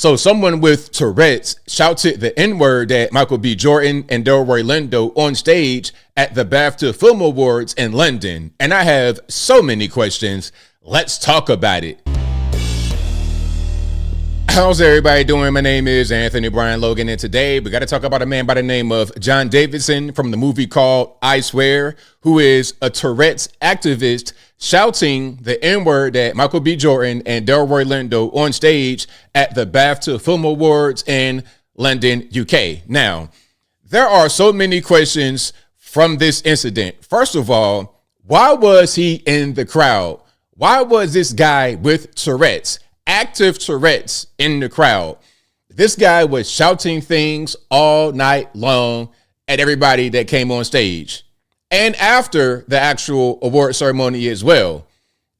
So someone with Tourette's shouted the N-word at Michael B. Jordan and Delroy Lindo on stage at the BAFTA Film Awards in London. And I have so many questions. Let's talk about it. How's everybody doing? My name is Anthony Brian Logan, and today we got to talk about a man by the name of John Davidson from the movie called I Swear, who is a Tourette's activist shouting the N-word at Michael B. Jordan and Delroy Lindo on stage at the BAFTA Film Awards in London, UK. Now, there are so many questions from this incident. First of all, why was he in the crowd? Why was this guy with Tourette's, active Tourette's, in the crowd? This guy was shouting things all night long at everybody that came on stage. And after the actual award ceremony as well.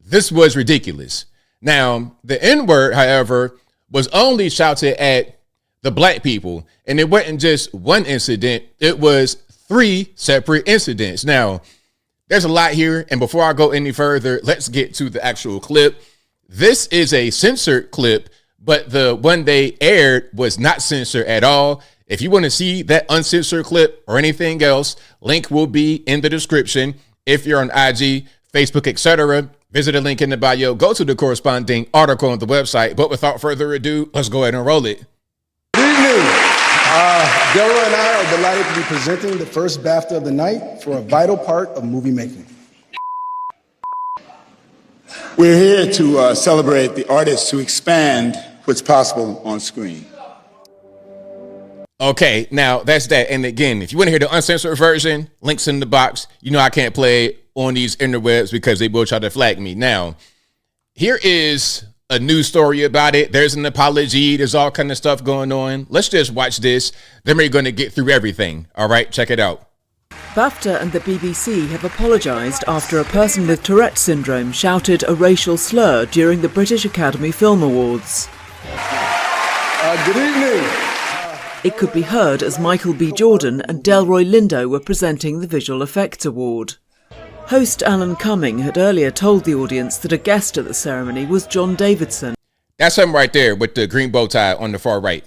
This was ridiculous. Now, the N-word, however, was only shouted at the black people. And it wasn't just one incident. It was 3 separate incidents. Now, there's a lot here. And before I go any further, let's get to the actual clip. This is a censored clip, but the one they aired was not censored at all. If you want to see that uncensored clip or anything else, link will be in the description. If you're on IG, Facebook, etc., visit the link in the bio. Go to the corresponding article on the website. But without further ado, let's go ahead and roll it. Good evening. Delroy and I are delighted to be presenting the first BAFTA of the night for a vital part of movie making. We're here to celebrate the artists who expand what's possible on screen. Okay, now that's that. And again, if you want to hear the uncensored version, links in the box. You know I can't play it on these interwebs because they will try to flag me. Now, here is a news story about it. There's an apology. There's all kind of stuff going on. Let's just watch this. Then we're going to get through everything. All right, check it out. BAFTA and the BBC have apologised after a person with Tourette syndrome shouted a racial slur during the British Academy Film Awards. Good evening. It could be heard as Michael B. Jordan and Delroy Lindo were presenting the Visual Effects Award. Host Alan Cumming had earlier told the audience that a guest at the ceremony was John Davidson. That's him right there with the green bow tie on the far right.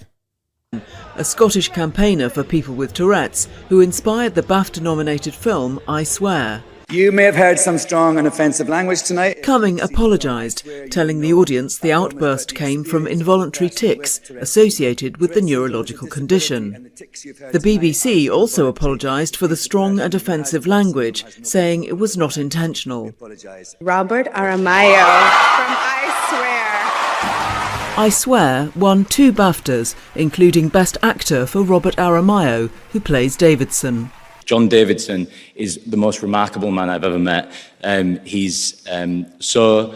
A Scottish campaigner for people with Tourette's who inspired the BAFTA-nominated film I Swear. You may have heard some strong and offensive language tonight. Cumming apologised, telling the audience the outburst came from involuntary tics associated with the neurological condition. The BBC also apologised for the strong and offensive language, saying it was not intentional. Robert Aramayo from I Swear. I Swear won 2 BAFTAs, including Best Actor for Robert Aramayo, who plays Davidson. John Davidson is the most remarkable man I've ever met. He's so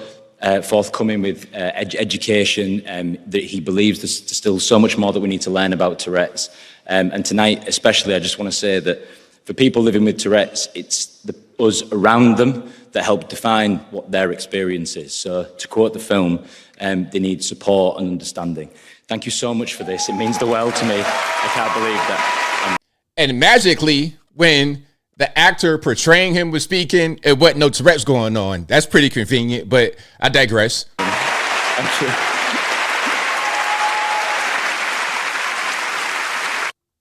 forthcoming with education that he believes there's still so much more that we need to learn about Tourette's. And tonight, especially, I just want to say that for people living with Tourette's, it's us around them that help define what their experience is. So to quote the film, they need support and understanding. Thank you so much for this. It means the world to me. I can't believe that. And magically, when the actor portraying him was speaking, it wasn't no Tourette's going on. That's pretty convenient, but I digress. Thank you.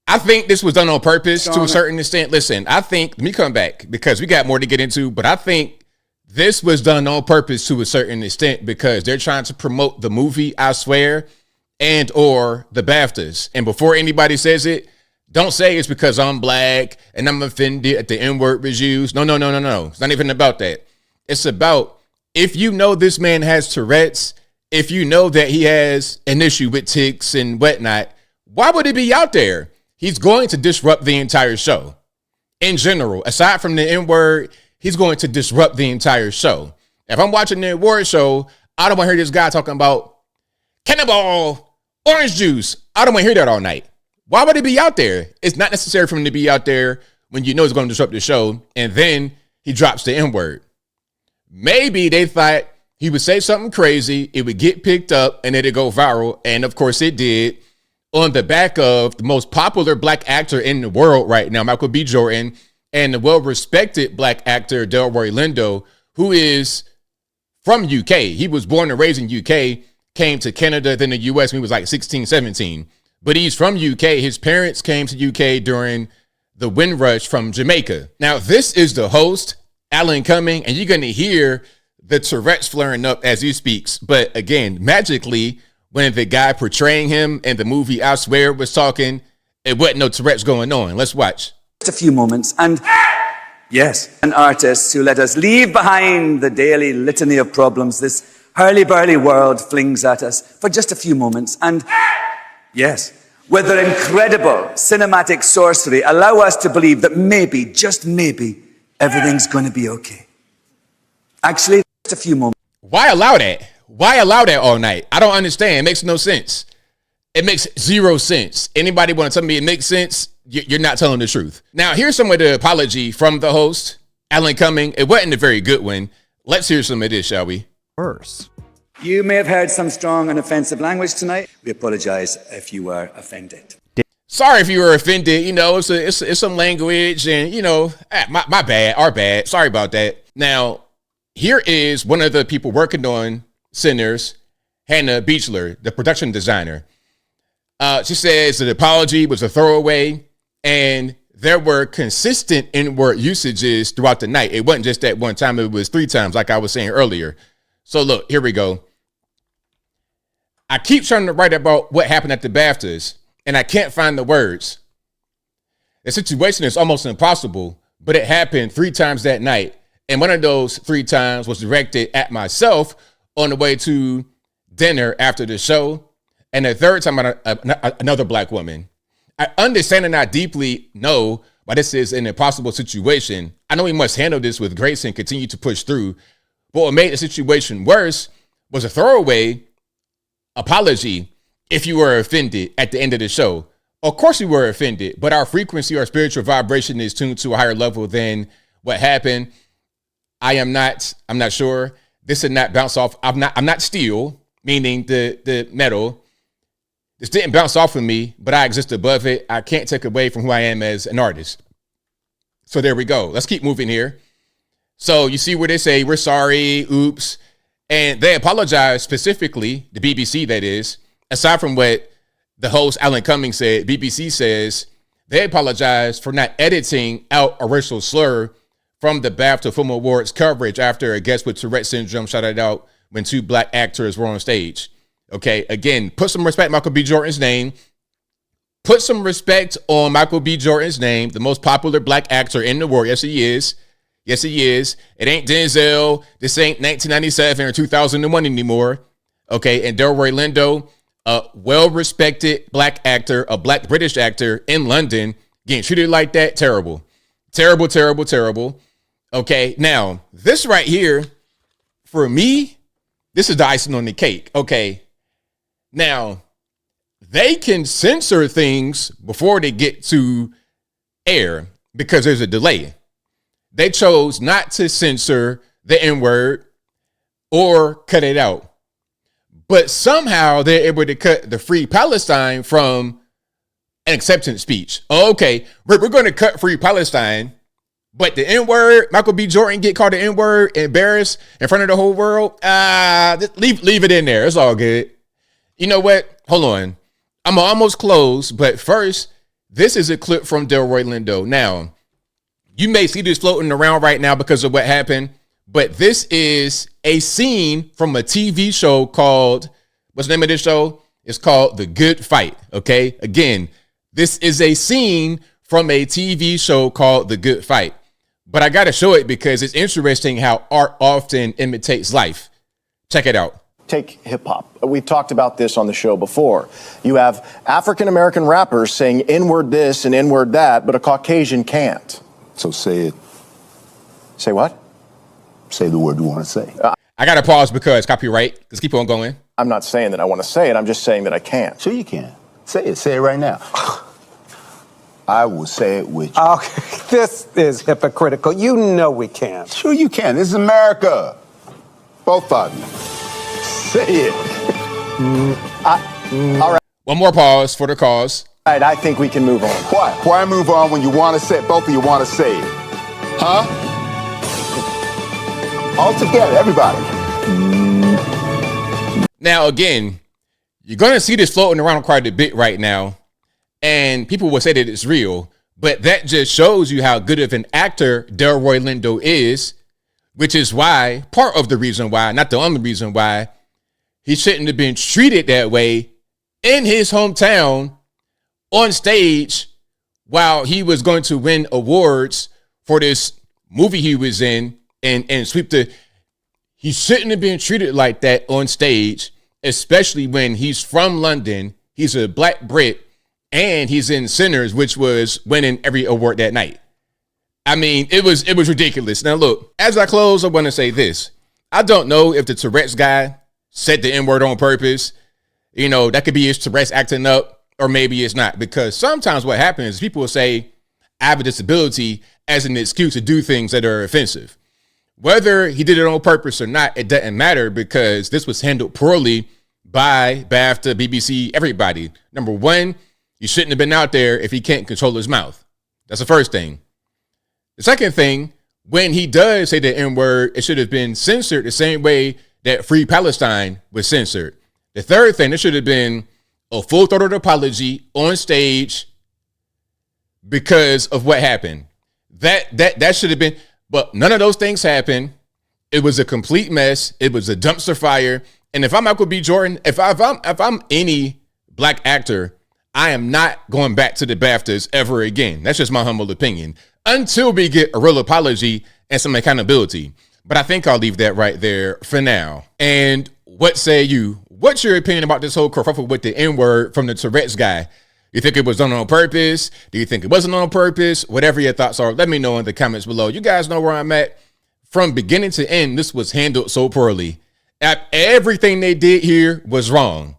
I think this was done on purpose to a certain extent. Listen, I think, let me come back because we got more to get into, but I think this was done on purpose to a certain extent because they're trying to promote the movie, I Swear, and or the BAFTAs. And before anybody says it, don't say it's because I'm black and I'm offended at the N-word was used. No. It's not even about that. It's about if you know this man has Tourette's, if you know that he has an issue with tics and whatnot, why would it be out there? He's going to disrupt the entire show. In general, aside from the N-word, he's going to disrupt the entire show. If I'm watching the award show, I don't want to hear this guy talking about cannonball, orange juice. I don't want to hear that all night. Why would he be out there? It's not necessary for him to be out there when you know it's going to disrupt the show, and then he drops the N-word. Maybe they thought he would say something crazy, it would get picked up, and it'd go viral, and of course it did, on the back of the most popular black actor in the world right now, Michael B. Jordan, and the well-respected black actor Delroy Lindo, who is from UK. He was born and raised in UK, came to Canada than the US when he was like 16, 17. But he's from UK. His parents came to UK during the Windrush from Jamaica. Now, this is the host, Alan Cumming, and you're going to hear the Tourette's flaring up as he speaks. But again, magically, when the guy portraying him in the movie I Swear was talking, it wasn't no Tourette's going on. Let's watch. Just a few moments, and yes, an artist who let us leave behind the daily litany of problems this hurly-burly world flings at us for just a few moments, and yes, with their incredible cinematic sorcery, allow us to believe that maybe, just maybe, everything's going to be okay. Actually, just a few moments. Why allow that? Why allow that all night? I don't understand. It makes no sense. It makes zero sense. Anybody want to tell me it makes sense? You're not telling the truth. Now, here's some of the apology from the host, Alan Cumming. It wasn't a very good one. Let's hear some of this, shall we? Worse. You may have heard some strong and offensive language tonight. We apologize if you were offended. Sorry if you were offended. You know, it's some language and, you know, my bad, our bad. Sorry about that. Now, here is one of the people working on Sinners, Hannah Beechler, the production designer. She says the apology was a throwaway and there were consistent N-word usages throughout the night. It wasn't just that one time. It was 3 times, like I was saying earlier. So look, here we go. I keep trying to write about what happened at the BAFTAs, and I can't find the words. The situation is almost impossible, but it happened 3 times that night. And one of those 3 times was directed at myself on the way to dinner after the show. And the 3rd time, another black woman. I understand and I deeply know why this is an impossible situation. I know we must handle this with grace and continue to push through. But what made the situation worse was a throwaway apology if you were offended at the end of the show. Of course we were offended, but our frequency, our spiritual vibration is tuned to a higher level than what happened. I'm not sure. This did not bounce off. I'm not steel, meaning the metal. This didn't bounce off of me, but I exist above it. I can't take away from who I am as an artist. So there we go. Let's keep moving here. So you see where they say, we're sorry, oops. And they apologize specifically, the BBC that is, aside from what the host Alan Cumming said, BBC says they apologize for not editing out a racial slur from the BAFTA Film Awards coverage after a guest with Tourette syndrome shouted out when 2 black actors were on stage. Okay, again, put some respect on Michael B. Jordan's name. Put some respect on Michael B. Jordan's name, the most popular black actor in the world. Yes, he is. Yes, he is. It ain't Denzel. This ain't 1997 or 2001 anymore. Okay, and Delroy Lindo, a well-respected black actor, a black British actor in London, getting treated like that, terrible. Terrible, terrible, terrible. Okay, now, this right here, for me, this is the icing on the cake. Okay, now, they can censor things before they get to air because there's a delay. They chose not to censor the N-word or cut it out. But somehow they're able to cut the Free Palestine from an acceptance speech. Okay, we're going to cut Free Palestine, but the N-word, Michael B. Jordan get called the N-word, embarrassed in front of the whole world. Leave it in there. It's all good. You know what? Hold on. I'm almost close, but first, this is a clip from Delroy Lindo. Now, you may see this floating around right now because of what happened, but this is a scene from a TV show called, what's the name of this show? It's called The Good Fight, okay? Again, this is a scene from a TV show called The Good Fight, but I got to show it because it's interesting how art often imitates life. Check it out. Take hip hop. We've talked about this on the show before. You have African-American rappers saying N-word this and N-word that, but a Caucasian can't. So say it. Say what? Say the word you want to say. I got to pause because copyright. Let's keep on going. I'm not saying that I want to say it. I'm just saying that I can't. Sure you can. Say it. Say it right now. I will say it with you. Okay, this is hypocritical. You know we can't. Sure you can. This is America. Both of you. Say it. All right. One more pause for the cause. All right, I think we can move on. Why? Why move on when you want to say it? Both of you want to say it. Huh? All together, everybody. Now, again, you're going to see this floating around quite a bit right now, and people will say that it's real, but that just shows you how good of an actor Delroy Lindo is, which is why, part of the reason why, not the only reason why, he shouldn't have been treated that way in his hometown on stage while he was going to win awards for this movie he was in and sweep the... He shouldn't have been treated like that on stage, especially when he's from London, he's a black Brit, and he's in Sinners, which was winning every award that night. I mean, it was ridiculous. Now, look, as I close, I want to say this. I don't know if the Tourette's guy said the N-word on purpose. You know, that could be his Tourette's acting up, or maybe it's not. Because sometimes what happens is people will say, I have a disability as an excuse to do things that are offensive. Whether he did it on purpose or not, it doesn't matter, because this was handled poorly by BAFTA, BBC, everybody. Number one, he shouldn't have been out there if he can't control his mouth. That's the first thing. The second thing, when he does say the N-word, it should have been censored the same way that Free Palestine was censored. The third thing, there should have been a full-throated apology on stage because of what happened. That should have been... But none of those things happened. It was a complete mess. It was a dumpster fire. And if I'm Michael B. Jordan, if I'm any black actor, I am not going back to the BAFTAs ever again. That's just my humble opinion. Until we get a real apology and some accountability. But I think I'll leave that right there for now. And what say you? What's your opinion about this whole kerfuffle with the N-word from the Tourette's guy? You think it was done on purpose? Do you think it wasn't on purpose? Whatever your thoughts are, let me know in the comments below. You guys know where I'm at. From beginning to end, this was handled so poorly. Everything they did here was wrong.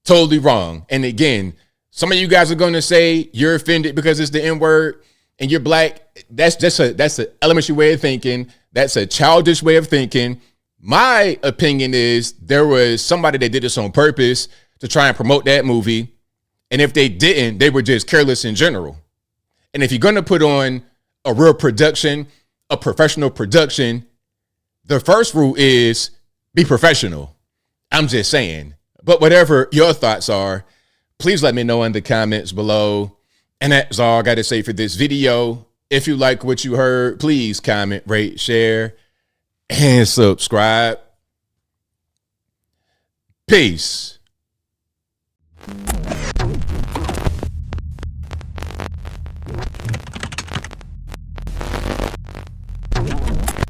Totally wrong. And again, some of you guys are going to say you're offended because it's the N-word and you're black. That's an elementary way of thinking. That's a childish way of thinking. My opinion is there was somebody that did this on purpose to try and promote that movie. And if they didn't, they were just careless in general. And if you're going to put on a real production, a professional production, the first rule is be professional. I'm just saying. But whatever your thoughts are, please let me know in the comments below. And that's all I got to say for this video. If you like what you heard, please comment, rate, share, and subscribe. Peace.